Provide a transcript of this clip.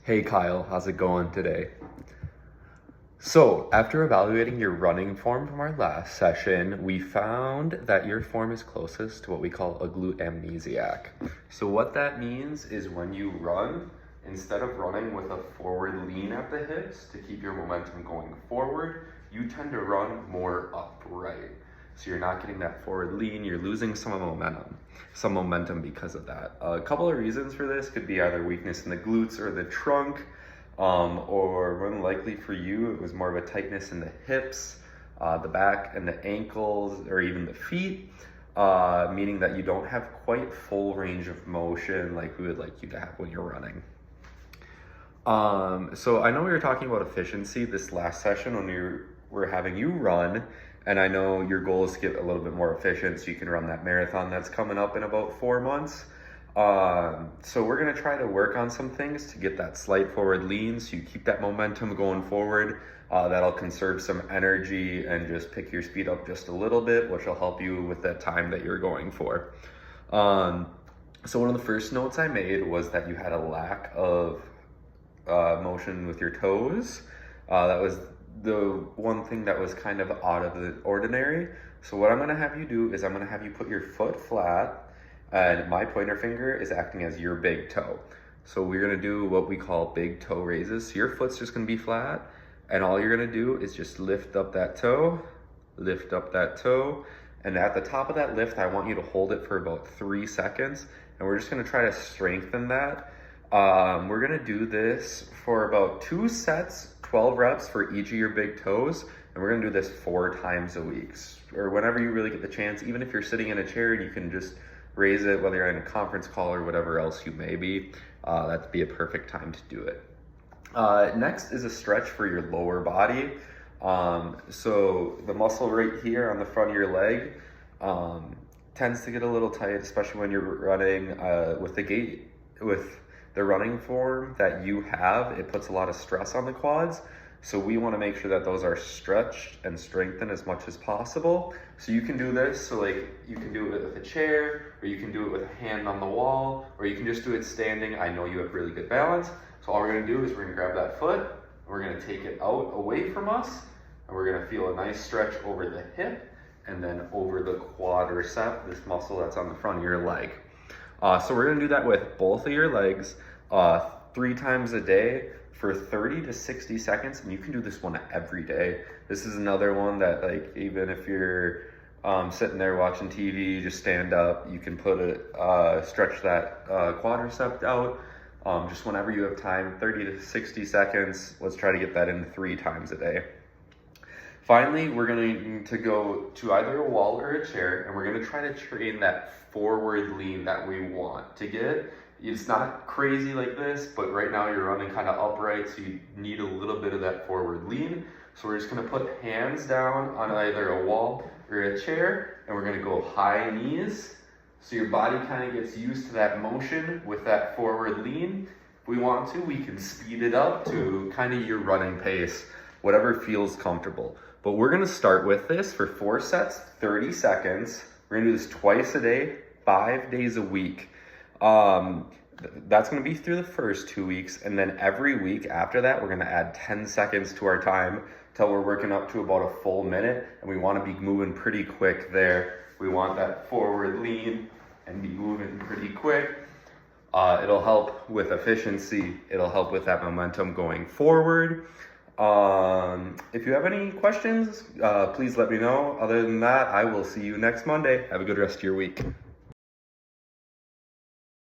Hey Kyle, how's it going today? So, after evaluating your running form from our last session, we found that your form is closest to what we call a glute amnesiac. So, what that means is when you run, instead of running with a forward lean at the hips to keep your momentum going forward, you tend to run more upright. So, you're not getting that forward lean, you're losing some momentum because of that. A couple of reasons for this could be either weakness in the glutes or the trunk. Or more than likely for you, it was more of a tightness in the hips, the back and the ankles, or even the feet, meaning that you don't have quite full range of motion like we would like you to have when you're running. So I know we were talking about efficiency this last session when we were having you run, and I know your goal is to get a little bit more efficient so you can run that marathon that's coming up in about 4 months. So we're gonna try to work on some things to get that slight forward lean so you keep that momentum going forward. That'll conserve some energy and just pick your speed up just a little bit, which will help you with that time that you're going for. So one of the first notes I made was that you had a lack of motion with your toes. That was the one thing that was kind of out of the ordinary. So what I'm gonna have you do is I'm gonna have you put your foot flat, and my pointer finger is acting as your big toe. So we're gonna do what we call big toe raises. So your foot's just gonna be flat, and all you're gonna do is just lift up that toe, and at the top of that lift, I want you to hold it for about 3 seconds, and we're just gonna try to strengthen that. We're gonna do this for about 2 sets, 12 reps for each of your big toes, and we're gonna do this 4 times a week, or whenever you really get the chance, even if you're sitting in a chair and you can just raise it, whether you're in a conference call or whatever else you may be, that'd be a perfect time to do it. Next is a stretch for your lower body. So the muscle right here on the front of your leg tends to get a little tight, especially when you're running with the running form that you have. It puts a lot of stress on the quads. So we want to make sure that those are stretched and strengthened as much as possible. So you can do this, so like you can do it with a chair, or you can do it with a hand on the wall, or you can just do it standing. I know you have really good balance. So all we're gonna do is we're gonna grab that foot, and we're gonna take it out away from us, and we're gonna feel a nice stretch over the hip, and then over the quadricep, this muscle that's on the front of your leg. So we're gonna do that with both of your legs 3 times a day for 30 to 60 seconds, and you can do this one every day. This is another one that, like, even if you're sitting there watching TV, just stand up, you can put it, stretch that quadricep out just whenever you have time, 30 to 60 seconds. Let's try to get that in 3 times a day. Finally, we're going to go to either a wall or a chair, and we're going to try to train that forward lean that we want to get. It's not crazy like this, but right now you're running kind of upright, so you need a little bit of that forward lean. So we're just gonna put hands down on either a wall or a chair, and we're gonna go high knees. So your body kind of gets used to that motion with that forward lean. If we want to, we can speed it up to kind of your running pace, whatever feels comfortable. But we're gonna start with this for 4 sets, 30 seconds. We're gonna do this twice a day, 5 days a week. That's going to be through the first 2 weeks, and then every week after that we're going to add 10 seconds to our time till we're working up to about a full minute, and we want to be moving pretty quick there. We want that forward lean and be moving pretty quick. It'll help with efficiency, it'll help with that momentum going forward. If you have any questions, please let me know. Other than that, I will see you next Monday. Have a good rest of your week.